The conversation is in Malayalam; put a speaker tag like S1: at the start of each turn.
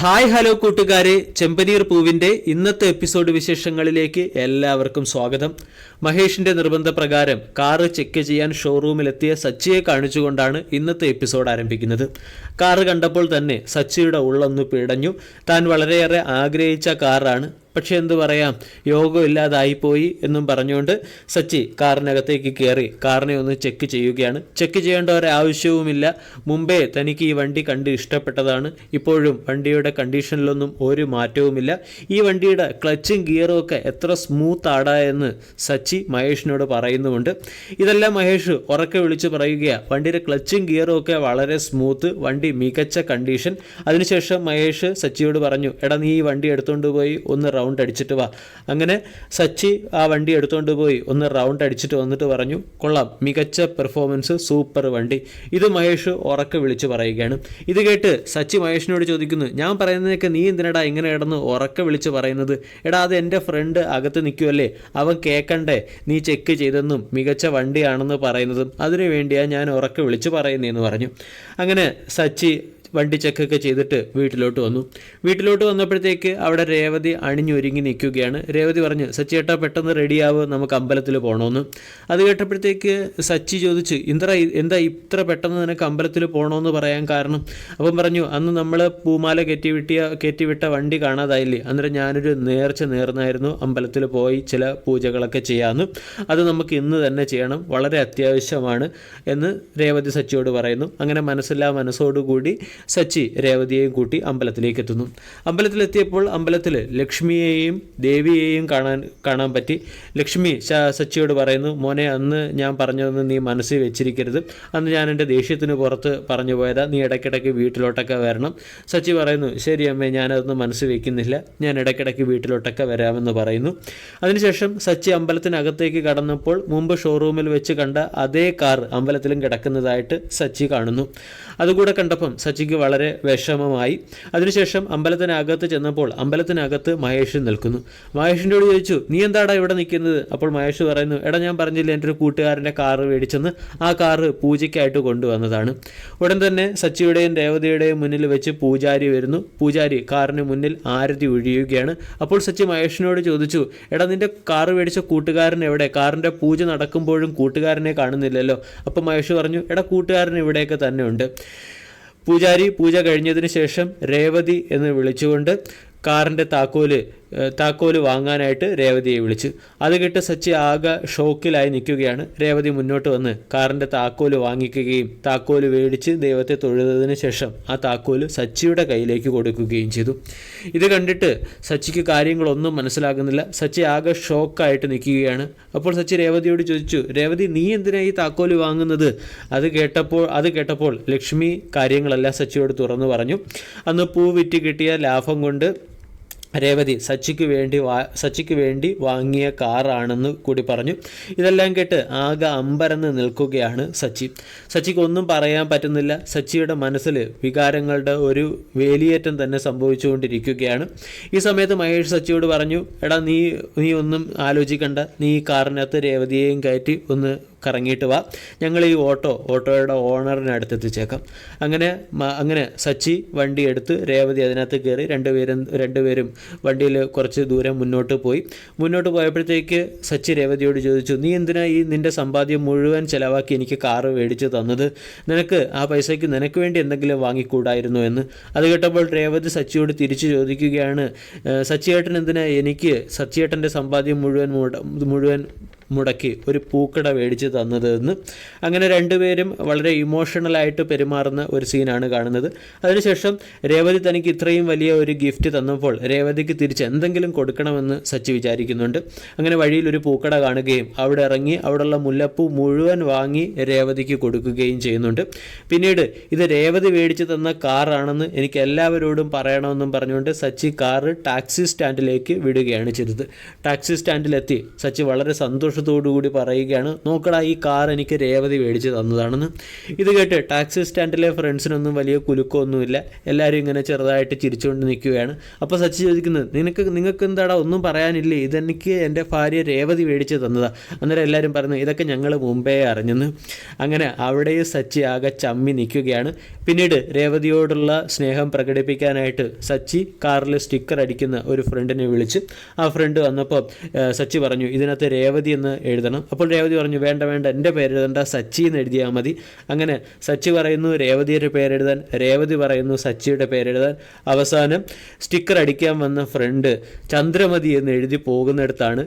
S1: ഹായ് ഹലോ കൂട്ടുകാരെ, ചെമ്പനീർ പൂവിൻ്റെ ഇന്നത്തെ എപ്പിസോഡ് വിശേഷങ്ങളിലേക്ക് എല്ലാവർക്കും സ്വാഗതം. മഹേഷിൻ്റെ നിർബന്ധപ്രകാരം കാറ് ചെക്ക് ചെയ്യാൻ ഷോറൂമിലെത്തിയ സച്ചിയെ കാണിച്ചുകൊണ്ടാണ് ഇന്നത്തെ എപ്പിസോഡ് ആരംഭിക്കുന്നത്. കാറ് കണ്ടപ്പോൾ തന്നെ സച്ചിയുടെ ഉള്ളൊന്ന് പിടഞ്ഞു. താൻ വളരെയേറെ ആഗ്രഹിച്ച കാറാണ്, പക്ഷെ എന്തു പറയാം, യോഗമില്ലാതായിപ്പോയി എന്നും പറഞ്ഞുകൊണ്ട് സച്ചി കാറിനകത്തേക്ക് കയറി കാറിനെ ഒന്ന് ചെക്ക് ചെയ്യുകയാണ്. ചെക്ക് ചെയ്യേണ്ട ഒരാവശ്യവുമില്ല. മുമ്പേ തനിക്ക് ഈ വണ്ടി കണ്ട് ഇഷ്ടപ്പെട്ടതാണ്. ഇപ്പോഴും വണ്ടിയുടെ കണ്ടീഷനിലൊന്നും ഒരു മാറ്റവുമില്ല. ഈ വണ്ടിയുടെ ക്ലച്ചും ഗിയറും ഒക്കെ എത്ര സ്മൂത്ത് ആടാ എന്ന് സച്ചി മഹേഷിനോട് പറയുന്നുമുണ്ട്. ഇതെല്ലാം മഹേഷ് ഉറക്കെ വിളിച്ച് പറയുകയാണ്. വണ്ടിയുടെ ക്ലച്ചും ഗിയറും ഒക്കെ വളരെ സ്മൂത്ത്, വണ്ടി മികച്ച കണ്ടീഷൻ. അതിനുശേഷം മഹേഷ് സച്ചിയോട് പറഞ്ഞു, എടാ നീ ഈ വണ്ടി എടുത്തുകൊണ്ട് പോയി ഒന്ന് റൗണ്ട് അടിച്ചിട്ട് വാ. അങ്ങനെ സച്ചി ആ വണ്ടി എടുത്തുകൊണ്ട് പോയി ഒന്ന് റൗണ്ട് അടിച്ചിട്ട് വന്നിട്ട് പറഞ്ഞു, കൊള്ളാം, മികച്ച പെർഫോമൻസ്, സൂപ്പർ വണ്ടി. ഇത് മഹേഷ് ഉറക്കെ വിളിച്ച് പറയുകയാണ്. ഇത് കേട്ട് സച്ചി മഹേഷിനോട് ചോദിക്കുന്നു, ഞാൻ പറയുന്നതൊക്കെ നീ എന്തിനടാ ഇങ്ങനെ കിടന്ന് ഉറക്കെ വിളിച്ച് പറയുന്നത്? എടാ അത് എൻ്റെ ഫ്രണ്ട് അകത്ത് നിൽക്കുമല്ലേ, അവൻ കേൾക്കണ്ടേ നീ ചെക്ക് ചെയ്തെന്നും മികച്ച വണ്ടിയാണെന്ന് പറയുന്നതും? അതിനു വേണ്ടിയാണ് ഞാൻ ഉറക്കെ വിളിച്ച് പറയുന്നതെന്ന് പറഞ്ഞു. അങ്ങനെ സച്ചി വണ്ടി ചെക്കൊക്കെ ചെയ്തിട്ട് വീട്ടിലോട്ട് വന്നു. വീട്ടിലോട്ട് വന്നപ്പോഴത്തേക്ക് അവിടെ രേവതി അണിഞ്ഞൊരുങ്ങി നിൽക്കുകയാണ്. രേവതി പറഞ്ഞു, സച്ചിയേട്ടാ പെട്ടെന്ന് റെഡിയാവ്, നമുക്ക് അമ്പലത്തിൽ പോകണമെന്ന്. അത് കേട്ടപ്പോഴത്തേക്ക് സച്ചി ചോദിച്ചു, എന്താ ഇത്ര പെട്ടെന്ന് നിനക്ക് അമ്പലത്തിൽ പോകണമെന്ന് പറയാൻ കാരണം? അപ്പം പറഞ്ഞു, അന്ന് നമ്മൾ പൂമാല കയറ്റിവിട്ട വണ്ടി കാണാതായില്ലേ, അന്നേരം ഞാനൊരു നേർച്ച നേർന്നായിരുന്നു അമ്പലത്തിൽ പോയി ചില പൂജകളൊക്കെ ചെയ്യാമെന്ന്. അത് നമുക്ക് ഇന്ന് തന്നെ ചെയ്യണം, വളരെ അത്യാവശ്യമാണ് എന്ന് രേവതി സച്ചിയോട് പറയുന്നു. അങ്ങനെ മനസ്സോടുകൂടി സച്ചി രേവതിയെയും കൂട്ടി അമ്പലത്തിലേക്ക് എത്തുന്നു. അമ്പലത്തിലെത്തിയപ്പോൾ അമ്പലത്തിൽ ലക്ഷ്മിയെയും ദേവിയെയും കാണാൻ പറ്റി. ലക്ഷ്മി സച്ചിയോട് പറയുന്നു, മോനെ അന്ന് ഞാൻ പറഞ്ഞതൊന്നും നീ മനസ്സിൽ വെച്ചിരിക്കരുത്, അന്ന് ഞാൻ എൻ്റെ ദേഷ്യത്തിന് പുറത്ത് പറഞ്ഞു പോയതാ, നീ ഇടയ്ക്കിടയ്ക്ക് വീട്ടിലോട്ടൊക്കെ വരണം. സച്ചി പറയുന്നു, ശരി അമ്മേ, ഞാനതൊന്നും മനസ്സിൽ വെക്കുന്നില്ല, ഞാൻ ഇടയ്ക്കിടയ്ക്ക് വീട്ടിലോട്ടൊക്കെ വരാമെന്ന് പറയുന്നു. അതിനുശേഷം സച്ചി അമ്പലത്തിനകത്തേക്ക് കടന്നപ്പോൾ മുമ്പ് ഷോറൂമിൽ വെച്ച് കണ്ട അതേ കാർ അമ്പലത്തിലും കിടക്കുന്നതായിട്ട് സച്ചി കാണുന്നു. അതുകൂടെ കണ്ടപ്പം സച്ചിക്ക് വളരെ വിഷമമായി. അതിനുശേഷം അമ്പലത്തിനകത്ത് ചെന്നപ്പോൾ അമ്പലത്തിനകത്ത് മഹേഷ് നിൽക്കുന്നു. മഹേഷിനോട് ചോദിച്ചു, നീ എന്താടാ ഇവിടെ നിൽക്കുന്നത്? അപ്പോൾ മഹേഷ് പറയുന്നു, എടാ ഞാൻ പറഞ്ഞില്ല എൻ്റെ ഒരു കൂട്ടുകാരൻ്റെ കാറ് മേടിച്ചെന്ന്, ആ കാറ് പൂജയ്ക്കായിട്ട് കൊണ്ടുവന്നതാണ്. ഉടൻ തന്നെ സച്ചിയുടെയും രേവതിയുടെയും മുന്നിൽ വെച്ച് പൂജാരി വരുന്നു. പൂജാരി കാറിന് മുന്നിൽ ആരതി ഒഴിയുകയാണ്. അപ്പോൾ സച്ചി മഹേഷിനോട് ചോദിച്ചു, എടാ നിൻ്റെ കാറ് മേടിച്ച കൂട്ടുകാരൻ എവിടെ? കാറിൻ്റെ പൂജ നടക്കുമ്പോഴും കൂട്ടുകാരനെ കാണുന്നില്ലല്ലോ. അപ്പോൾ മഹേഷ് പറഞ്ഞു, എടാ കൂട്ടുകാരൻ ഇവിടെയൊക്കെ തന്നെ ഉണ്ട്. പൂജാരി പൂജ കഴിഞ്ഞതിന് ശേഷം രേവതി എന്ന് വിളിച്ചുകൊണ്ട് കാറിൻ്റെ താക്കോല് വാങ്ങാനായിട്ട് രേവതിയെ വിളിച്ചു. അത് കേട്ട് സച്ചി ആകെ ഷോക്കിലായി നിൽക്കുകയാണ്. രേവതി മുന്നോട്ട് വന്ന് കാറിൻ്റെ താക്കോല് വാങ്ങിക്കുകയും താക്കോല് മേടിച്ച് ദൈവത്തെ തൊഴുതതിന് ശേഷം ആ താക്കോല് സച്ചിയുടെ കയ്യിലേക്ക് കൊടുക്കുകയും ചെയ്തു. ഇത് കണ്ടിട്ട് സച്ചിക്ക് കാര്യങ്ങളൊന്നും മനസ്സിലാകുന്നില്ല. സച്ചി ആകെ ഷോക്കായിട്ട് നിൽക്കുകയാണ്. അപ്പോൾ സച്ചി രേവതിയോട് ചോദിച്ചു, രേവതി നീ എന്തിനാണ് ഈ താക്കോല് വാങ്ങുന്നത്? അത് കേട്ടപ്പോൾ ലക്ഷ്മി കാര്യങ്ങളെല്ലാം സച്ചിയോട് തുറന്നു പറഞ്ഞു. അന്ന് പൂ വിറ്റ് കിട്ടിയ ലാഭം കൊണ്ട് രേവതി സച്ചിക്ക് വേണ്ടി വാങ്ങിയ കാറാണെന്ന് കൂടി പറഞ്ഞു. ഇതെല്ലാം കേട്ട് ആകെ അമ്പരന്ന് നിൽക്കുകയാണ് സച്ചിക്ക് ഒന്നും പറയാൻ പറ്റുന്നില്ല. സച്ചിയുടെ മനസ്സിൽ വികാരങ്ങളുടെ ഒരു വേലിയേറ്റം തന്നെ സംഭവിച്ചുകൊണ്ടിരിക്കുകയാണ്. ഈ സമയത്ത് മഹേഷ് സച്ചിയോട് പറഞ്ഞു, എടാ നീ ഒന്നും ആലോചിക്കണ്ട, നീ ഈ കാറിനകത്ത് രേവതിയെയും കയറ്റി ഒന്ന് കറങ്ങിയിട്ട് വാ, ഞങ്ങൾ ഈ ഓട്ടോയുടെ ഓണറിന് അടുത്ത് എത്തിച്ചേക്കാം. അങ്ങനെ സച്ചി വണ്ടി എടുത്ത് രേവതി അതിനകത്ത് കയറി രണ്ടുപേരും വണ്ടിയിൽ കുറച്ച് ദൂരം മുന്നോട്ട് പോയപ്പോഴത്തേക്ക് സച്ചി രേവതിയോട് ചോദിച്ചു, നീ എന്തിനാ ഈ നിൻ്റെ സമ്പാദ്യം മുഴുവൻ ചിലവാക്കി എനിക്ക് കാറ് മേടിച്ച് തന്നത്? നിനക്ക് ആ പൈസയ്ക്ക് നിനക്ക് വേണ്ടി എന്തെങ്കിലും വാങ്ങിക്കൂടായിരുന്നു എന്ന്. അത് കേട്ടപ്പോൾ രേവതി സച്ചിയോട് തിരിച്ചു ചോദിക്കുകയാണ്, സച്ചിയേട്ടൻ എന്തിനാ എനിക്ക് സച്ചിയേട്ടൻ്റെ സമ്പാദ്യം മുഴുവൻ മുടക്കി ഒരു പൂക്കട മേടിച്ച് തന്നതെന്ന്. അങ്ങനെ രണ്ടുപേരും വളരെ ഇമോഷണലായിട്ട് പെരുമാറുന്ന ഒരു സീനാണ് കാണുന്നത്. അതിനുശേഷം രേവതി തനിക്ക് ഇത്രയും വലിയ ഒരു ഗിഫ്റ്റ് തന്നപ്പോൾ രേവതിക്ക് തിരിച്ച് എന്തെങ്കിലും കൊടുക്കണമെന്ന് സച്ചി വിചാരിക്കുന്നുണ്ട്. അങ്ങനെ വഴിയിൽ ഒരു പൂക്കട കാണുകയും അവിടെ ഇറങ്ങി അവിടെയുള്ള മുല്ലപ്പൂ മുഴുവൻ വാങ്ങി രേവതിക്ക് കൊടുക്കുകയും ചെയ്യുന്നുണ്ട്. പിന്നീട് ഇത് രേവതി മേടിച്ച് തന്ന കാറാണെന്ന് എനിക്ക് എല്ലാവരോടും പറയണമെന്നും പറഞ്ഞുകൊണ്ട് സച്ചി കാറ് ടാക്സി സ്റ്റാൻഡിലേക്ക് വിടുകയാണ് ചെയ്തത്. ടാക്സി സ്റ്റാൻഡിലെത്തി സച്ചി വളരെ സന്തോഷം സന്തോഷത്തോടു കൂടി പറയുകയാണ്, നോക്കടാ ഈ കാർ എനിക്ക് രേവതി മേടിച്ച് തന്നതാണെന്ന്. ഇത് കേട്ട് ടാക്സി സ്റ്റാൻഡിലെ ഫ്രണ്ട്സിനൊന്നും വലിയ കുലുക്കമൊന്നുമില്ല. എല്ലാവരും ഇങ്ങനെ ചെറുതായിട്ട് ചിരിച്ചുകൊണ്ട് നിൽക്കുകയാണ്. അപ്പോൾ സച്ചി ചോദിക്കുന്നത്, നിങ്ങൾക്ക് എന്താടാ ഒന്നും പറയാനില്ലേ, ഇതെനിക്ക് എൻ്റെ ഭാര്യ രേവതി മേടിച്ച് തന്നതാണ്. അന്നേരം എല്ലാവരും പറഞ്ഞു, ഇതൊക്കെ ഞങ്ങൾ മുമ്പേ അറിഞ്ഞെന്ന്. അങ്ങനെ അവിടെയും സച്ചി ആകെ ചമ്മി നിൽക്കുകയാണ്. പിന്നീട് രേവതിയോടുള്ള സ്നേഹം പ്രകടിപ്പിക്കാനായിട്ട് സച്ചി കാറിൽ സ്റ്റിക്കർ അടിക്കുന്ന ഒരു ഫ്രണ്ടിനെ വിളിച്ച്, ആ ഫ്രണ്ട് വന്നപ്പോൾ സച്ചി പറഞ്ഞു, ഇതിനകത്ത് രേവതി എന്ന് എഴുതണം. അപ്പോൾ രേവതി പറഞ്ഞു, വേണ്ട എൻ്റെ പേര് എഴുതണ്ട, സച്ചി എന്ന് എഴുതിയാൽ മതി. അങ്ങനെ സച്ചി പറയുന്നു രേവതിയുടെ പേരെഴുതാൻ, രേവതി പറയുന്നു സച്ചിയുടെ പേരെഴുതാൻ. അവസാനം സ്റ്റിക്കർ അടിക്കാൻ വന്ന ഫ്രണ്ട് ചന്ദ്രമതി എന്ന് എഴുതി പോകുന്നിടത്താണ്